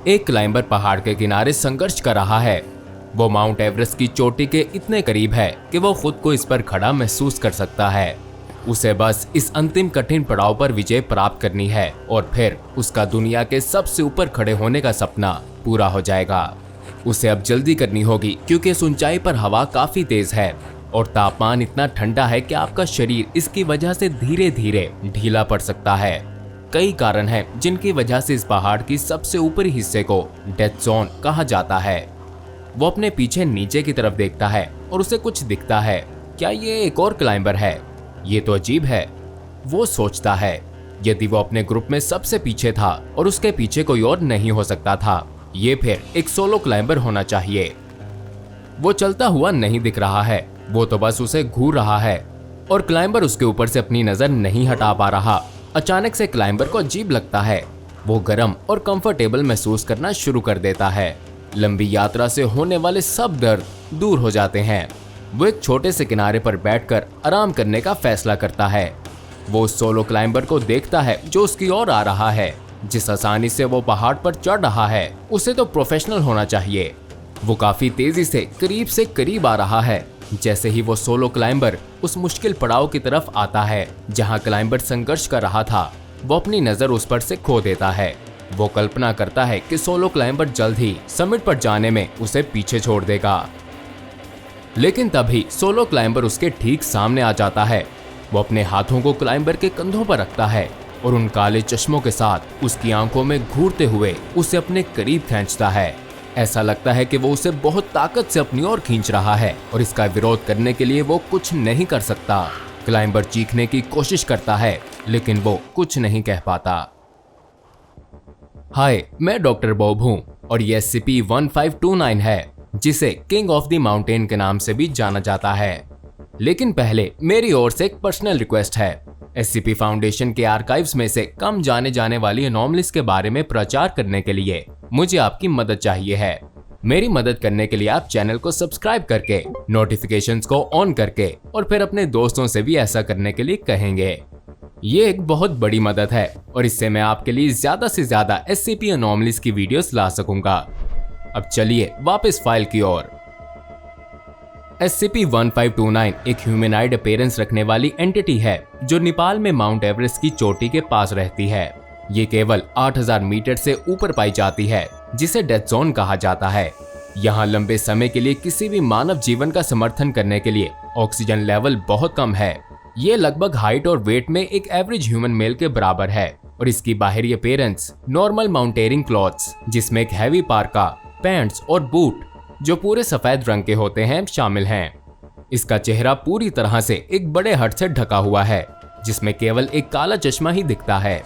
एक क्लाइंबर पहाड़ के किनारे संघर्ष कर रहा है। वो माउंट एवरेस्ट की चोटी के इतने करीब है कि वो खुद को इस पर खड़ा महसूस कर सकता है। उसे बस इस अंतिम कठिन पड़ाव पर विजय प्राप्त करनी है और फिर उसका दुनिया के सबसे ऊपर खड़े होने का सपना पूरा हो जाएगा। उसे अब जल्दी करनी होगी क्योंकि इस ऊंचाई पर हवा काफी तेज है और तापमान इतना ठंडा है कि आपका शरीर इसकी वजह से धीरे धीरे ढीला पड़ सकता है। कई कारण हैं जिनकी वजह से इस पहाड़ की सबसे ऊपरी हिस्से को डेथ जोन कहा जाता है। वो अपने पीछे नीचे की तरफ देखता है और उसे कुछ दिखता है। क्या ये एक और क्लाइंबर है? ये तो अजीब है, वो सोचता है। यदि वो अपने ग्रुप में सबसे पीछे था और उसके पीछे कोई और नहीं हो सकता था, ये फिर एक सोलो क्लाइंबर होना चाहिए। वो चलता हुआ नहीं दिख रहा है, वो तो बस उसे घूर रहा है और क्लाइंबर उसके ऊपर से अपनी नजर नहीं हटा पा रहा। अचानक से क्लाइंबर को अजीब लगता है। वो गर्म और कंफर्टेबल महसूस करना शुरू कर देता है। लंबी यात्रा से होने वाले सब दर्द दूर हो जाते हैं। वो एक छोटे से किनारे पर बैठकर आराम करने का फैसला करता है। वो उस सोलो क्लाइंबर को देखता है जो उसकी ओर आ रहा है। जिस आसानी से वो पहाड़ पर चढ़ रहा है, उसे तो प्रोफेशनल होना चाहिए। वो काफी तेजी से करीब आ रहा है। जैसे ही वो सोलो क्लाइंबर उस मुश्किल पड़ाव की तरफ आता है जहां क्लाइंबर संघर्ष कर रहा था, वो अपनी नजर उस पर से खो देता है। वो कल्पना करता है कि सोलो क्लाइंबर जल्द ही समिट पर जाने में उसे पीछे छोड़ देगा। लेकिन तभी सोलो क्लाइंबर उसके ठीक सामने आ जाता है। वो अपने हाथों को क्लाइंबर के कंधों पर रखता है और उन काले चश्मों के साथ उसकी आंखों में घूरते हुए उसे अपने करीब खींचता है। ऐसा लगता है कि वो उसे बहुत ताकत से अपनी ओर खींच रहा है और इसका विरोध करने के लिए वो कुछ नहीं कर सकता। क्लाइंबर चीखने की कोशिश करता है लेकिन वो कुछ नहीं कह पाता। हाय, मैं डॉक्टर बॉब हूँ और ये SCP-1529 है, जिसे किंग ऑफ द माउंटेन के नाम से भी जाना जाता है। लेकिन पहले मेरी ओर से एक पर्सनल रिक्वेस्ट है। SCP फाउंडेशन के आर्काइव्स में से कम जाने वाली एनोमलीज के बारे में प्रचार करने के लिए मुझे आपकी मदद चाहिए है। मेरी मदद करने के लिए आप चैनल को सब्सक्राइब करके, नोटिफिकेशंस को ऑन करके और फिर अपने दोस्तों से भी ऐसा करने के लिए कहेंगे। ये एक बहुत बड़ी मदद है और इससे मैं आपके लिए ज्यादा से ज्यादा SCP एनोमलीज की वीडियोस ला सकूंगा। अब चलिए वापस फाइल की ओर। SCP-1529 एक ह्यूमनॉइड अपीयरेंस रखने वाली एंटिटी है जो नेपाल में माउंट एवरेस्ट की चोटी के पास रहती है। ये केवल 8000 मीटर से ऊपर पाई जाती है, जिसे डेथ जोन कहा जाता है। यहाँ लंबे समय के लिए किसी भी मानव जीवन का समर्थन करने के लिए ऑक्सीजन लेवल बहुत कम है। ये लगभग हाइट और वेट में एक एवरेज ह्यूमन मेल के बराबर है और इसकी बाहरी अपीयरेंस नॉर्मल माउंटेनिंग क्लॉथ्स, जिसमें एक हैवी पार्का, पैंट्स और बूट जो पूरे सफेद रंग के होते हैं, शामिल हैं। इसका चेहरा पूरी तरह से एक बड़े हट से ढका हुआ है जिसमें केवल एक काला चश्मा ही दिखता है।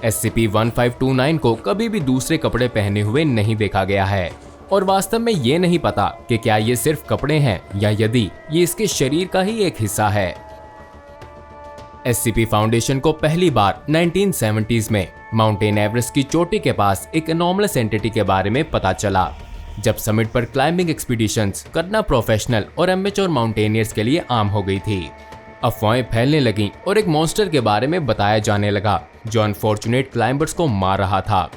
SCP-1529 को कभी भी दूसरे कपड़े पहने हुए नहीं देखा गया है और वास्तव में ये नहीं पता कि क्या ये सिर्फ कपड़े हैं या यदि ये इसके शरीर का ही एक हिस्सा है। SCP फाउंडेशन को पहली बार 1970s में माउंटेन एवरेस्ट की चोटी के पास एक एनोमलस एंटिटी के बारे में पता चला, जब समिट पर क्लाइंबिंग एक्सपीडिशंस करना प्रोफेशनल और एमेच्योर माउंटेनियर्स के लिए आम हो गई थी। अफवाहें फैलने लगीं और एक मॉन्स्टर के बारे में बताया जाने लगा जो अनफॉर्चुनेट क्लाइंबर्स को मार रहा था।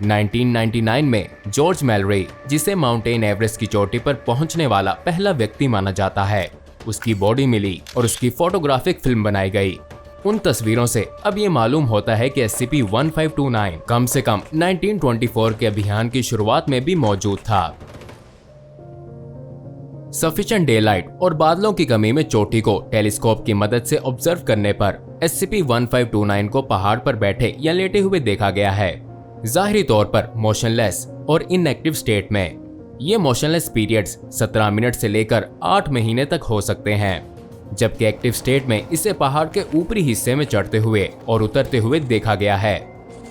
1999 में जॉर्ज मेलरे, जिसे माउंटेन एवरेस्ट की चोटी पर पहुंचने वाला पहला व्यक्ति माना जाता है, उसकी बॉडी मिली और उसकी फोटोग्राफिक फिल्म बनाई गई। उन तस्वीरों से अब ये मालूम होता है कि SCP-1529 कम से कम 1924 के अभियान की शुरुआत में भी मौजूद था। सफिशिएंट डेलाइट और बादलों की कमी में चोटी को टेलीस्कोप की मदद से ऑब्जर्व करने पर SCP-1529 को पहाड़ पर बैठे या लेटे हुए देखा गया है, जाहिरी तौर पर मोशनलेस और इनएक्टिव स्टेट में। ये मोशनलेस पीरियड्स 17 मिनट से लेकर 8 महीने तक हो सकते हैं, जबकि एक्टिव स्टेट में इसे पहाड़ के ऊपरी हिस्से में चढ़ते हुए और उतरते हुए देखा गया है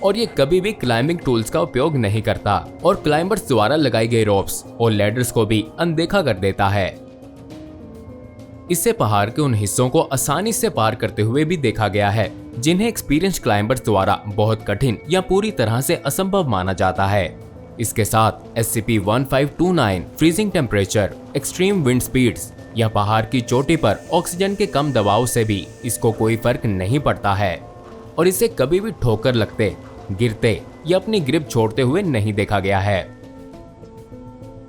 और ये कभी भी क्लाइंबिंग टूल्स का उपयोग नहीं करता और क्लाइंबर्स द्वारा लगाई गई रोप्स और लैडर्स को भी अनदेखा कर देता है। इसे पहाड़ के उन हिस्सों को आसानी से पार करते हुए भी देखा गया है जिन्हें एक्सपीरियंस्ड क्लाइंबर्स द्वारा बहुत कठिन या पूरी तरह से असंभव माना जाता है। इसके साथ SCP-1529 freezing temperature, extreme wind speeds या पहाड़ की चोटी पर ऑक्सीजन के कम दबाव से भी इसको कोई फर्क नहीं पड़ता है और इसे कभी भी ठोकर लगते, गिरते या अपनी ग्रिप छोड़ते हुए नहीं देखा गया है।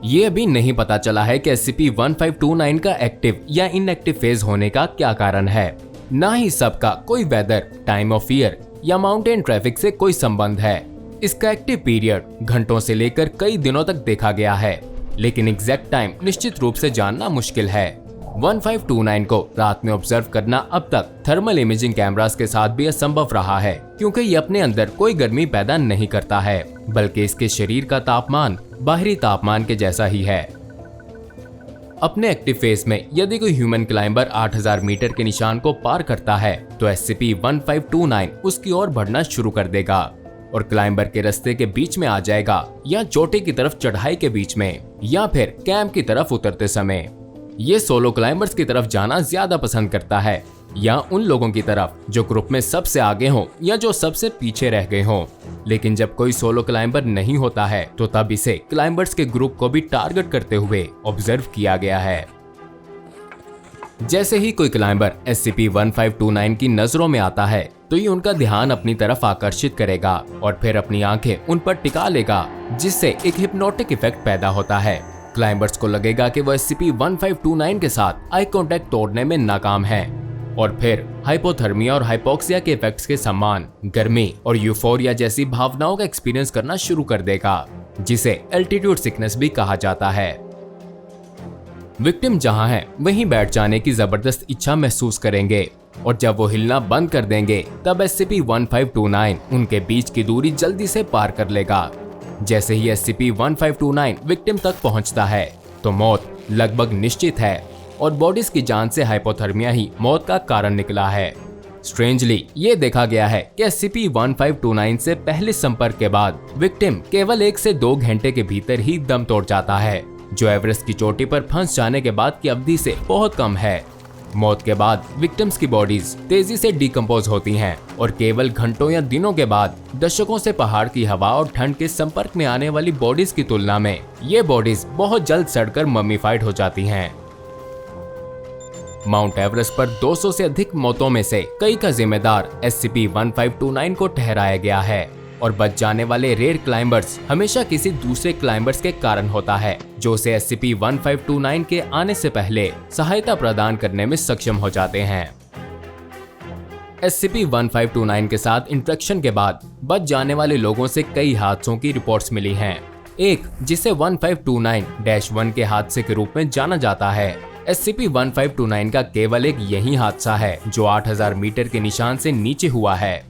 ये अभी नहीं पता चला है कि SCP-1529 का एक्टिव या इनएक्टिव फेज होने का क्या कारण है। ना ही सबका कोई वेदर, टाइम ऑफ ईयर या माउंटेन ट्रैफिक से कोई संबंध है। इसका एक्टिव पीरियड घंटों से लेकर कई दिनों तक देखा गया है, लेकिन एग्जैक्ट टाइम निश्चित रूप से जानना मुश्किल है। 1529 को रात में ऑब्जर्व करना अब तक थर्मल इमेजिंग कैमरास के साथ भी असंभव रहा है, क्योंकि ये अपने अंदर कोई गर्मी पैदा नहीं करता है, बल्कि इसके शरीर का तापमान बाहरी तापमान के जैसा ही है। अपने एक्टिव फेज में यदि कोई ह्यूमन क्लाइंबर 8000 मीटर के निशान को पार करता है तो SCP-1529 उसकी ओर बढ़ना शुरू कर देगा और क्लाइंबर के रास्ते के बीच में आ जाएगा, या चोटी की तरफ चढ़ाई के बीच में, या फिर कैंप की तरफ उतरते समय। ये सोलो क्लाइंबर्स की तरफ जाना ज्यादा पसंद करता है, या उन लोगों की तरफ जो ग्रुप में सबसे आगे हों या जो सबसे पीछे रह गए हों। लेकिन जब कोई सोलो क्लाइंबर नहीं होता है तो तब इसे क्लाइंबर्स के ग्रुप को भी टारगेट करते हुए ऑब्जर्व किया गया है। जैसे ही कोई क्लाइंबर SCP-1529 की नजरों में आता है तो ये उनका ध्यान अपनी तरफ आकर्षित करेगा और फिर अपनी आंखें उन पर टिका लेगा, जिससे एक हिप्नोटिक इफेक्ट पैदा होता है। क्लाइंबर्स को लगेगा कि वो SCP-1529 के साथ आई कांटेक्ट तोड़ने में नाकाम है, और फिर हाइपोथर्मिया और हाइपोक्सिया के इफेक्ट्स के समान गर्मी और यूफोरिया जैसी भावनाओं का एक्सपीरियंस करना शुरू कर देगा, जिसे एल्टीट्यूड सिकनेस भी कहा जाता है। विक्टिम जहां है वहीं बैठ जाने की जबरदस्त इच्छा महसूस करेंगे, और जब वो हिलना बंद कर देंगे तब SCP-1529 उनके बीच की दूरी जल्दी से पार कर लेगा। जैसे ही SCP-1529 विक्टिम तक पहुंचता है तो मौत लगभग निश्चित है, और बॉडीज की जान से हाइपोथर्मिया ही मौत का कारण निकला है। स्ट्रेंजली ये देखा गया है कि SCP-1529 से पहले संपर्क के बाद विक्टिम केवल 1 से 2 घंटे के भीतर ही दम तोड़ जाता है, जो एवरेस्ट की चोटी पर फंस जाने के बाद की अवधि से बहुत कम है। मौत के बाद विक्टिम्स की बॉडीज तेजी से डिकम्पोज होती हैं, और केवल घंटों या दिनों के बाद दशकों से पहाड़ की हवा और ठंड के संपर्क में आने वाली बॉडीज की तुलना में ये बॉडीज बहुत जल्द सड़कर मम्मीफाइड हो जाती हैं। माउंट एवरेस्ट पर 200 से अधिक मौतों में से कई का जिम्मेदार SCP-1529 को ठहराया गया है, और बच जाने वाले रेयर क्लाइंबर्स हमेशा किसी दूसरे क्लाइंबर्स के कारण होता है, जो उसे SCP-1529 के आने से पहले सहायता प्रदान करने में सक्षम हो जाते हैं। SCP-1529 के साथ इंटरेक्शन के बाद बच जाने वाले लोगों से कई हादसों की रिपोर्ट्स मिली हैं। एक, जिसे 1529-1 के हादसे के रूप में जाना जाता है। SCP-1529 का केवल एक यही हादसा है जो 8000 मीटर के निशान से नीचे हुआ है।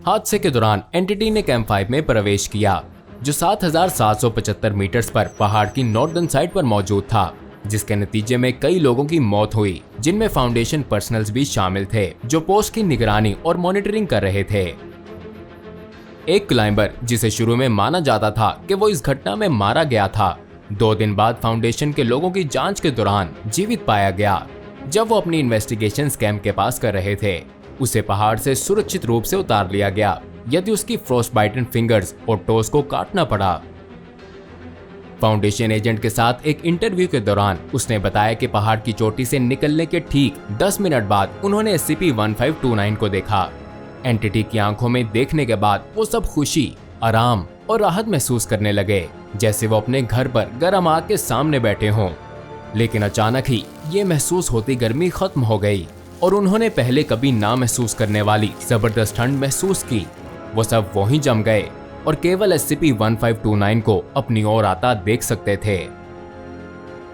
हादसे के दौरान एंटिटी ने कैंप 5 में प्रवेश किया, जो 7775 मीटर्स पर पहाड़ की नॉर्दर्न साइड पर मौजूद था, जिसके नतीजे में कई लोगों की मौत हुई, जिनमें फाउंडेशन पर्सनल्स भी शामिल थे जो पोस्ट की निगरानी और मॉनिटरिंग कर रहे थे। एक क्लाइंबर, जिसे शुरू में माना जाता था कि वो इस घटना में मारा गया था, 2 दिन बाद फाउंडेशन के लोगों की जांच के दौरान जीवित पाया गया। जब वो अपनी इन्वेस्टिगेशन कैंप के पास कर रहे थे, उसे पहाड़ से सुरक्षित रूप से उतार लिया गया, यदि उसकी फ्रोस्ट बाइटन फिंगर्स और टोस को काटना पड़ा। फाउंडेशन एजेंट के साथ एक इंटरव्यू के दौरान उसने बताया कि पहाड़ की चोटी से निकलने के ठीक 10 मिनट बाद उन्होंने SCP-1529 को देखा। एंटिटी की आंखों में देखने के बाद वो सब खुशी, आराम और राहत महसूस करने लगे, जैसे वो अपने घर पर गर्म आग के सामने बैठे हों। लेकिन अचानक ही ये महसूस होती गर्मी खत्म हो गई और उन्होंने पहले कभी ना महसूस करने वाली जबरदस्त ठंड महसूस की। वो सब वहीं जम गए और केवल SCP-1529 को अपनी ओर आता देख सकते थे।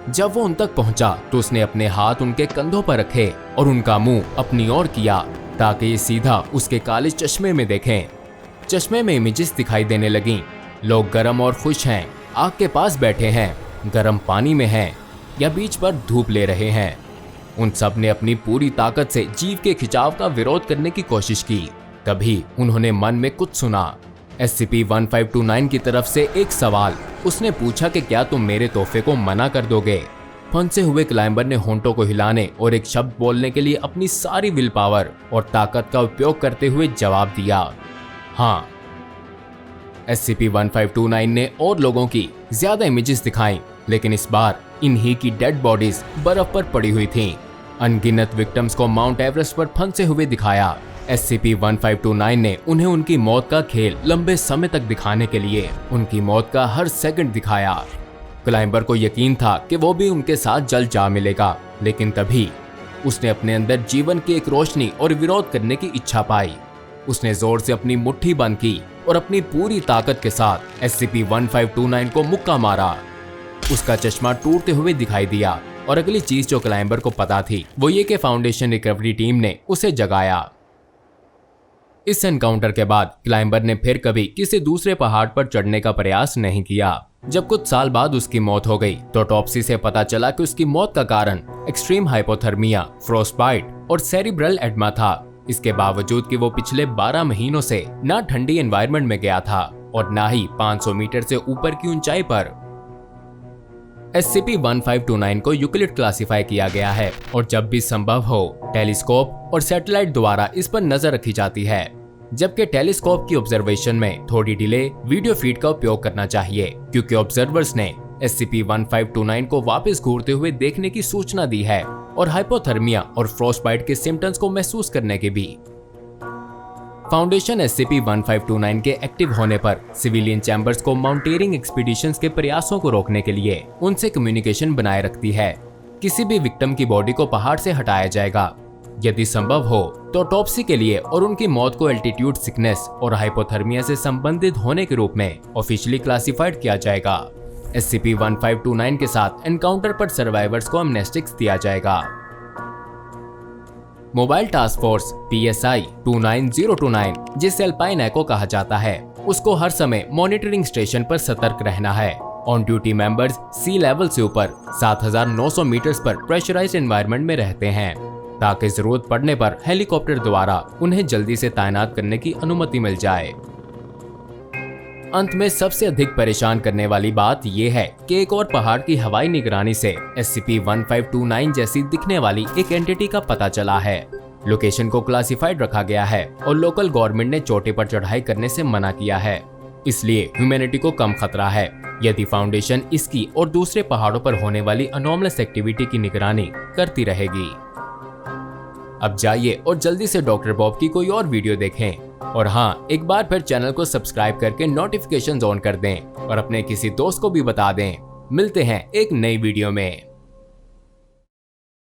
जब वो उन तक पहुंचा तो उसने अपने हाथ उनके कंधों पर रखे और उनका मुंह अपनी ओर किया ताकि ये सीधा उसके काले चश्मे में देखें। चश्मे में इमेजेस दिखाई देने लगीं। लोग गर्म और खुश हैं, आग के पास बैठे हैं, गर्म पानी में हैं या बीच पर धूप ले रहे हैं। उन सब ने अपनी पूरी ताकत से जीव के खिंचाव का विरोध करने की कोशिश की। तभी उन्होंने मन में कुछ सुना। SCP-1529 की तरफ से एक सवाल उसने पूछा कि क्या तुम मेरे तोहफे को मना कर दोगे? फंसे हुए क्लाइंबर ने होंठों को हिलाने और एक शब्द बोलने के लिए अपनी सारी विल पावर और ताकत का उपयोग करते हुए जवाब दिया, हाँ। SCP-1529 ने और लोगों की ज्यादा इमेजेस दिखाई, लेकिन इस बार इन्हीं की डेड बॉडीज बर्फ पर पड़ी हुई थीं। अनगिनत विक्टिम्स को माउंट एवरेस्ट पर फंसे हुए दिखाया। SCP-1529 ने उन्हें उनकी मौत का खेल लंबे समय तक दिखाने के लिए उनकी मौत का हर सेकंड दिखाया। क्लाइंबर को यकीन था कि वो भी उनके साथ जल्द जा मिलेगा, लेकिन तभी उसने अपने अंदर जीवन की एक रोशनी और विरोध करने की इच्छा पाई। उसने जोर से अपनी मुट्ठी बंद की और अपनी पूरी ताकत के साथ SCP-1529 को मुक्का मारा। उसका चश्मा टूटते हुए दिखाई दिया और अगली चीज जो क्लाइंबर को पता थी वो ये कि फाउंडेशन रिकवरी टीम ने उसे जगाया। इस एनकाउंटर के बाद क्लाइंबर ने फिर कभी किसी दूसरे पहाड़ पर चढ़ने का प्रयास नहीं किया। जब कुछ साल बाद उसकी मौत हो गई तो ऑटोप्सी से पता चला कि उसकी मौत का कारण एक्सट्रीम हाइपोथर्मिया, फ्रोस्टबाइट और सेरिब्रल एडमा था। इसके बावजूद कि वो पिछले 12 महीनों से ना ठंडी एनवायरनमेंट में गया था और ना ही 500 मीटर से ऊपर की ऊंचाई पर। SCP-1529 को यूक्लिड क्लासिफाई किया गया है और जब भी संभव हो टेलीस्कोप और सैटेलाइट द्वारा इस पर नजर रखी जाती है, जबकि टेलीस्कोप की ऑब्जर्वेशन में थोड़ी डिले वीडियो फीड का उपयोग करना चाहिए, क्योंकि ऑब्जर्वर्स ने SCP-1529 को वापस घूरते हुए देखने की सूचना दी है और हाइपोथर्मिया और फ्रोस्टबाइट के सिम्टम्स को महसूस करने के भी। फाउंडेशन SCP-1529 के एक्टिव होने पर सिविलियन चैम्बर्स को माउंटेनियरिंग एक्सपीडिशंस के प्रयासों को रोकने के लिए उनसे कम्युनिकेशन बनाए रखती है। किसी भी विक्टिम की बॉडी को पहाड़ से हटाया जाएगा, यदि संभव हो तो ऑटोप्सी के लिए, और उनकी मौत को एल्टीट्यूड सिकनेस और हाइपोथर्मिया से संबंधित होने के रूप में ऑफिशियली क्लासिफाइड किया जाएगा। SCP-1529 के साथ एनकाउंटर पर सर्वाइवर्स को एमनेस्टिक्स दिया जाएगा। मोबाइल टास्क फोर्स PSI 29029, जिसे अल्पाइन एको कहा जाता है, उसको हर समय मॉनिटरिंग स्टेशन पर सतर्क रहना है। On duty members C level से ऊपर 7900 मीटर्स पर प्रेशराइज्ड एनवायरनमेंट में रहते हैं, ताकि जरूरत पड़ने पर हेलीकॉप्टर द्वारा उन्हें जल्दी से तैनात करने की अनुमति मिल जाए। अंत में सबसे अधिक परेशान करने वाली बात यह है कि एक और पहाड़ की हवाई निगरानी से SCP-1529 जैसी दिखने वाली एक एंटिटी का पता चला है। लोकेशन को क्लासिफाइड रखा गया है और लोकल गवर्नमेंट ने चोटी पर चढ़ाई करने से मना किया है, इसलिए ह्यूमैनिटी को कम खतरा है यदि फाउंडेशन इसकी और दूसरे पहाड़ों पर होने वाली अनोमलस एक्टिविटी की निगरानी करती रहेगी। अब जाइए और जल्दी से डॉक्टर बॉब की कोई और वीडियो देखें, और हाँ, एक बार फिर चैनल को सब्सक्राइब करके नोटिफिकेशंस ऑन कर दें और अपने किसी दोस्त को भी बता दें। मिलते हैं एक नई वीडियो में।